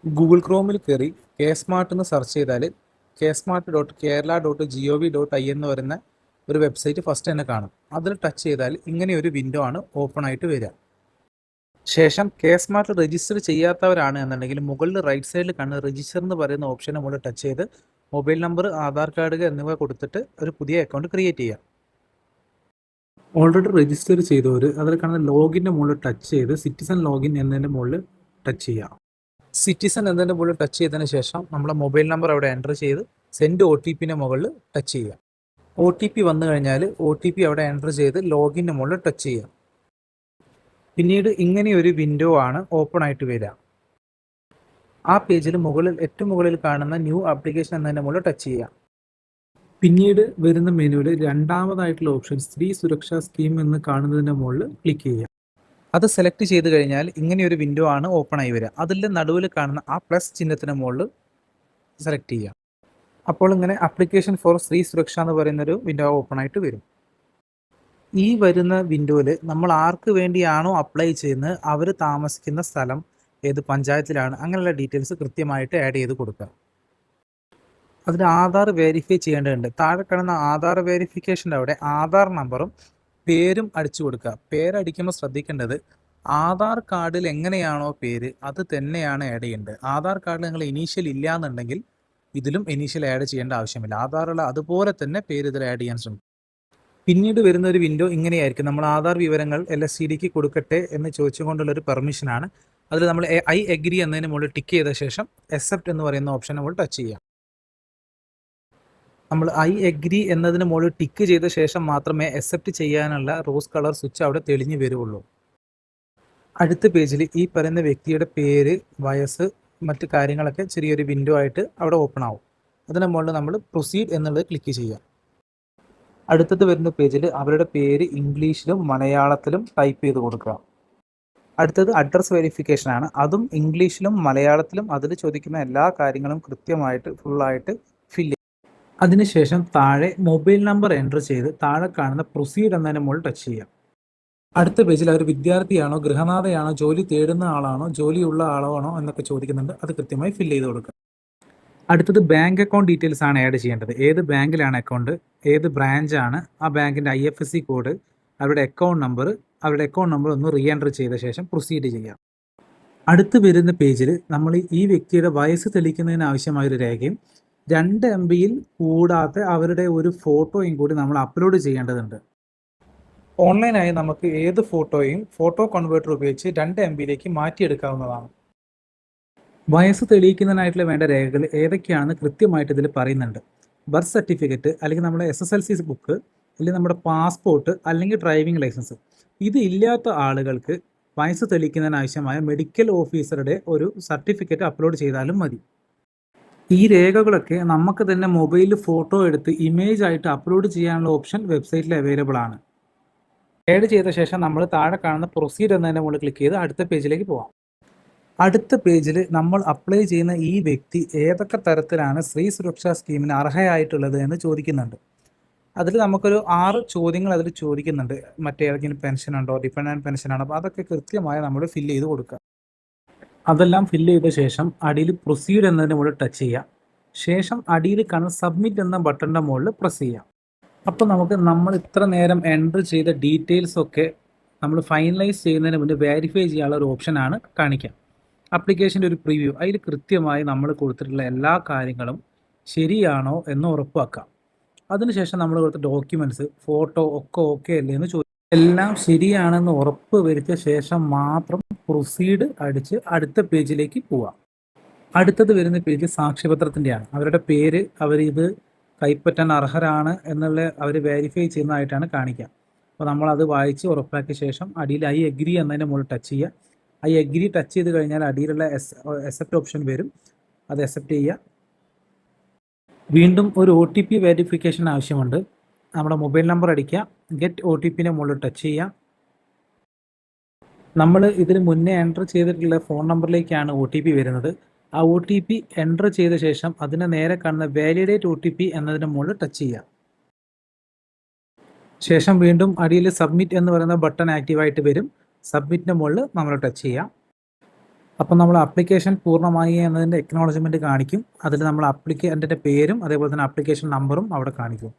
Google ക്രോമിൽ കയറി K smart എന്ന് search ചെയ്താൽ ksmart.kerala.gov.in എന്ന് പറയുന്ന ഒരു വെബ്സൈറ്റ് ഫസ്റ്റ് തന്നെ കാണും. അതിൽ ടച്ച് ചെയ്താൽ ഇങ്ങനെ ഒരു വിൻഡോ ആണ് ഓപ്പൺ ആയിട്ട് വരിക. ശേഷം കെ സ്മാർട്ട് രജിസ്റ്റർ ചെയ്യാത്തവരാണ് എന്നുണ്ടെങ്കിൽ മുകളിൽ റൈറ്റ് സൈഡിൽ കാണുന്ന രജിസ്റ്റർ എന്ന് പറയുന്ന ഓപ്ഷന് മുകളിൽ ടച്ച് ചെയ്ത് മൊബൈൽ നമ്പർ, ആധാർ കാർഡ് എന്നിവ കൊടുത്തിട്ട് ഒരു പുതിയ അക്കൗണ്ട് ക്രിയേറ്റ് ചെയ്യാം. ഓൾറെഡി രജിസ്റ്റർ ചെയ്തവർ അതിൽ കാണുന്ന ലോഗിൻ്റെ മുകളിൽ ടച്ച് ചെയ്ത് സിറ്റിസൺ ലോഗിൻ എന്നതിൻ്റെ മുകളിൽ ടച്ച് ചെയ്യാം. സിറ്റിസൺ എന്നതിൻ്റെ മുകളിൽ ടച്ച് ചെയ്തതിന് ശേഷം നമ്മുടെ മൊബൈൽ നമ്പർ അവിടെ എൻ്റർ ചെയ്ത് സെൻഡ് OTPൻ്റെ മുകളിൽ ടച്ച് ചെയ്യുക. OTP വന്നു കഴിഞ്ഞാൽ OTP അവിടെ എൻ്റർ ചെയ്ത് ലോഗിൻ്റെ മുകളിൽ ടച്ച് ചെയ്യുക. പിന്നീട് ഇങ്ങനെ ഒരു വിൻഡോ ആണ് ഓപ്പൺ ആയിട്ട് വരിക. ആ പേജിൽ ഏറ്റവും മുകളിൽ കാണുന്ന ന്യൂ ആപ്ലിക്കേഷൻ എന്നതിൻ്റെ മുകളിൽ ടച്ച് ചെയ്യുക. പിന്നീട് വരുന്ന മെനുവിൽ രണ്ടാമതായിട്ടുള്ള ഓപ്ഷൻ സ്ത്രീ സുരക്ഷാ സ്കീം എന്ന് കാണുന്നതിൻ്റെ മുകളിൽ ക്ലിക്ക് ചെയ്യുക. അത് സെലക്ട് ചെയ്ത് കഴിഞ്ഞാൽ ഇങ്ങനെ ഒരു വിൻഡോ ആണ് ഓപ്പൺ ആയി വരിക. അതിൽ നടുവിൽ കാണുന്ന ആ പ്ലസ് ചിഹ്നത്തിന് മുകളിൽ സെലക്ട് ചെയ്യുക. അപ്പോൾ ഇങ്ങനെ ആപ്ലിക്കേഷൻ ഫോർ സ്ത്രീ സുരക്ഷ എന്ന് പറയുന്നൊരു വിൻഡോ ഓപ്പൺ ആയിട്ട് വരും. ഈ വരുന്ന വിൻഡോയിൽ നമ്മൾ ആർക്ക് വേണ്ടിയാണോ അപ്ലൈ ചെയ്യുന്നത് അവർ താമസിക്കുന്ന സ്ഥലം, ഏത് പഞ്ചായത്തിലാണ്, അങ്ങനെയുള്ള ഡീറ്റെയിൽസ് കൃത്യമായിട്ട് ആഡ് ചെയ്ത് കൊടുക്കുക. അതിന് ആധാർ വെരിഫൈ ചെയ്യേണ്ടതുണ്ട്. താഴെ കാണുന്ന ആധാർ വെരിഫിക്കേഷൻ്റെ അവിടെ ആധാർ നമ്പറും പേരും അടിച്ചു കൊടുക്കുക. പേരടിക്കുമ്പോൾ ശ്രദ്ധിക്കേണ്ടത് ആധാർ കാർഡിൽ എങ്ങനെയാണോ പേര് അത് തന്നെയാണ് ആഡ് ചെയ്യേണ്ടത്. ആധാർ കാർഡിൽ നിങ്ങൾ ഇനീഷ്യൽ ഇല്ല എന്നുണ്ടെങ്കിൽ ഇതിലും ഇനീഷ്യൽ ആഡ് ചെയ്യേണ്ട ആവശ്യമില്ല. ആധാറുള്ള അതുപോലെ തന്നെ പേര് ഇതിൽ ആഡ് ചെയ്യാൻ ശ്രമിക്കും. പിന്നീട് വരുന്ന ഒരു വിൻഡോ ഇങ്ങനെയായിരിക്കും. നമ്മൾ ആധാർ വിവരങ്ങൾ LSCDക്ക് കൊടുക്കട്ടെ എന്ന് ചോദിച്ചുകൊണ്ടുള്ളൊരു പെർമിഷനാണ്. അതിൽ നമ്മൾ ഐ എഗ്രി എന്നതിന് മുകളിൽ ടിക്ക് ചെയ്ത ശേഷം അക്സെപ്റ്റ് എന്ന് പറയുന്ന ഓപ്ഷൻ നമ്മൾ ടച്ച് ചെയ്യാം. നമ്മൾ ഐ എഗ്രി എന്നതിന് മുകളിൽ ടിക്ക് ചെയ്ത ശേഷം മാത്രമേ അക്സെപ്റ്റ് ചെയ്യാനുള്ള റോസ് കളർ സ്വിച്ച് അവിടെ തെളിഞ്ഞു വരുള്ളൂ. അടുത്ത പേജിൽ ഈ പറയുന്ന വ്യക്തിയുടെ പേര്, വയസ്സ്, മറ്റു കാര്യങ്ങളൊക്കെ ചെറിയൊരു വിൻഡോ ആയിട്ട് അവിടെ ഓപ്പൺ ആവും. അതിന് മുകളിൽ നമ്മൾ പ്രൊസീഡ് എന്നുള്ളത് ക്ലിക്ക് ചെയ്യാം. അടുത്തത് വരുന്ന പേജിൽ അവരുടെ പേര് ഇംഗ്ലീഷിലും മലയാളത്തിലും ടൈപ്പ് ചെയ്ത് കൊടുക്കുക. അടുത്തത് അഡ്രസ് വെരിഫിക്കേഷൻ ആണ്. അതും ഇംഗ്ലീഷിലും മലയാളത്തിലും അതിൽ ചോദിക്കുന്ന എല്ലാ കാര്യങ്ങളും കൃത്യമായിട്ട് ഫുള്ളായിട്ട് ഫില്ല്. അതിനുശേഷം താഴെ മൊബൈൽ നമ്പർ എൻ്റർ ചെയ്ത് താഴെ കാണുന്ന പ്രൊസീഡ് എന്നതിന് മുകളിൽ ടച്ച് ചെയ്യാം. അടുത്ത പേജിൽ അവർ വിദ്യാർത്ഥിയാണോ, ഗൃഹനാഥയാണോ, ജോലി തേടുന്ന ആളാണോ, ജോലിയുള്ള ആളാണോ എന്നൊക്കെ ചോദിക്കുന്നുണ്ട്. അത് കൃത്യമായി ഫില്ല് ചെയ്ത് കൊടുക്കുക. അടുത്തത് ബാങ്ക് അക്കൗണ്ട് ഡീറ്റെയിൽസ് ആണ് ആഡ് ചെയ്യേണ്ടത്. ഏത് ബാങ്കിലാണ് അക്കൗണ്ട്, ഏത് ബ്രാഞ്ചാണ്, ആ ബാങ്കിൻ്റെ IFSC കോഡ്, അവരുടെ അക്കൗണ്ട് നമ്പർ ഒന്ന് റീ എൻ്റർ ചെയ്ത ശേഷം പ്രൊസീഡ് ചെയ്യാം. അടുത്ത് വരുന്ന പേജിൽ നമ്മൾ ഈ വ്യക്തിയുടെ വയസ്സ് തെളിയിക്കുന്നതിന് ആവശ്യമായൊരു രേഖയും 2 MBയിൽ കൂടാതെ അവരുടെ ഒരു ഫോട്ടോയും കൂടി നമ്മൾ അപ്ലോഡ് ചെയ്യേണ്ടതുണ്ട്. ഓൺലൈനായി നമുക്ക് ഏത് ഫോട്ടോയും ഫോട്ടോ കൺവേർട്ടർ ഉപയോഗിച്ച് 2 MBയിലേക്ക് മാറ്റിയെടുക്കാവുന്നതാണ്. വയസ്സ് തെളിയിക്കുന്നതിനായിട്ടുള്ള വേണ്ട രേഖകൾ ഏതൊക്കെയാണെന്ന് കൃത്യമായിട്ട് ഇതിൽ പറയുന്നുണ്ട്. ബർത്ത് സർട്ടിഫിക്കറ്റ്, അല്ലെങ്കിൽ നമ്മുടെ SSLC ബുക്ക്, അല്ലെങ്കിൽ നമ്മുടെ പാസ്പോർട്ട്, അല്ലെങ്കിൽ ഡ്രൈവിംഗ് ലൈസൻസ്. ഇത് ഇല്ലാത്ത ആളുകൾക്ക് വയസ്സ് തെളിയിക്കുന്നതിനാവശ്യമായ മെഡിക്കൽ ഓഫീസറുടെ ഒരു സർട്ടിഫിക്കറ്റ് അപ്ലോഡ് ചെയ്താലും മതി. ഈ രേഖകളൊക്കെ നമുക്ക് തന്നെ മൊബൈലിൽ ഫോട്ടോ എടുത്ത് ഇമേജ് ആയിട്ട് അപ്ലോഡ് ചെയ്യാനുള്ള ഓപ്ഷൻ വെബ്സൈറ്റിൽ അവൈലബിൾ ആണ്. ആഡ് ചെയ്ത ശേഷം നമ്മൾ താഴെ കാണുന്ന പ്രൊസീഡ് എന്നതിൻ്റെ മുകളിൽ ക്ലിക്ക് ചെയ്ത് അടുത്ത പേജിലേക്ക് പോകാം. അടുത്ത പേജിൽ നമ്മൾ അപ്ലൈ ചെയ്യുന്ന ഈ വ്യക്തി ഏതൊക്കെ തരത്തിലാണ് സ്ത്രീ സുരക്ഷാ സ്കീമിന് അർഹയായിട്ടുള്ളത് എന്ന് ചോദിക്കുന്നുണ്ട്. അതിൽ നമുക്കൊരു 6 ചോദ്യങ്ങൾ അതിൽ ചോദിക്കുന്നുണ്ട്. മറ്റേതെങ്കിലും പെൻഷൻ ഉണ്ടോ, ഡിപെൻഡൻറ്റ് പെൻഷനാണോ, അപ്പോൾ അതൊക്കെ കൃത്യമായി നമ്മൾ ഫില്ല് ചെയ്ത് കൊടുക്കുക. അതെല്ലാം ഫില്ല് ചെയ്ത ശേഷം അടിയിൽ പ്രൊസീഡ് എന്നതിന് മുകളിൽ ടച്ച് ചെയ്യാം. ശേഷം അടിയിൽ കാണുന്ന സബ്മിറ്റ് എന്ന ബട്ടണിൻ്റെ മുകളിൽ പ്രസ് ചെയ്യാം. അപ്പോൾ നമ്മൾ ഇത്ര നേരം എൻ്റർ ചെയ്ത ഡീറ്റെയിൽസ് ഒക്കെ നമ്മൾ ഫൈനലൈസ് ചെയ്യുന്നതിന് മുന്നേ വെരിഫൈ ചെയ്യാനുള്ള ഒരു ഓപ്ഷനാണ് കാണിക്കുക. ആപ്ലിക്കേഷൻ്റെ ഒരു പ്രിവ്യൂ, അതിൽ കൃത്യമായി നമ്മൾ കൊടുത്തിട്ടുള്ള എല്ലാ കാര്യങ്ങളും ശരിയാണോ എന്ന് ഉറപ്പാക്കാം. അതിനുശേഷം നമ്മൾ കൊടുത്ത ഡോക്യുമെൻറ്റ്സ്, ഫോട്ടോ ഒക്കെ ഓക്കെ അല്ലേ എന്ന് ചോദിക്കും. എല്ലാം ശരിയാണെന്ന് ഉറപ്പ് വരുത്തിയ ശേഷം മാത്രം പ്രൊസീഡ് അടിച്ച് അടുത്ത പേജിലേക്ക് പോവാം. അടുത്തത് വരുന്ന പേജ് സാക്ഷ്യപത്രത്തിൻ്റെയാണ്. അവരുടെ പേര്, അവരിത് കൈപ്പറ്റാൻ അർഹരാണ് എന്നുള്ള അവർ വെരിഫൈ ചെയ്യുന്നതായിട്ടാണ് കാണിക്കുക. അപ്പോൾ നമ്മളത് വായിച്ച് ഉറപ്പാക്കിയ ശേഷം അടിയിൽ ഐ എഗ്രി എന്നതിൻ്റെ മുകളിൽ ടച്ച് ചെയ്യുക. ഐ എഗ്രി ടച്ച് ചെയ്ത് കഴിഞ്ഞാൽ അടിയിലുള്ള അക്സെപ്റ്റ് ഓപ്ഷൻ വരും. അത് അക്സെപ്റ്റ് ചെയ്യുക. വീണ്ടും ഒരു OTP വെരിഫിക്കേഷൻ ആവശ്യമുണ്ട്. നമ്മുടെ മൊബൈൽ നമ്പർ അടിക്കുക, ഗെറ്റ് OTPൻ്റെ മുകളിൽ ടച്ച് ചെയ്യുക. നമ്മൾ ഇതിന് മുന്നേ എൻ്റർ ചെയ്തിട്ടുള്ള ഫോൺ നമ്പറിലേക്കാണ് OTP വരുന്നത്. ആ OTP എൻ്റർ ചെയ്ത ശേഷം അതിന് നേരെ കാണുന്ന വാലിഡേറ്റ് OTP എന്നതിന് മുകളിൽ ടച്ച് ചെയ്യുക. ശേഷം വീണ്ടും അടിയിൽ സബ്മിറ്റ് എന്ന് പറയുന്ന ബട്ടൺ ആക്റ്റീവായിട്ട് വരും. സബ്മിറ്റിൻ്റെ മുകളിൽ നമ്മൾ ടച്ച് ചെയ്യാം. അപ്പോൾ നമ്മൾ ആപ്ലിക്കേഷൻ പൂർണ്ണമായി എന്നതിൻ്റെ എക്നോളജ്മെൻറ്റ് കാണിക്കും. അതിൽ നമ്മൾ ആപ്ലിക്കൻറ്റിൻ്റെ പേരും അതേപോലെ തന്നെ ആപ്ലിക്കേഷൻ നമ്പറും അവിടെ കാണിക്കും.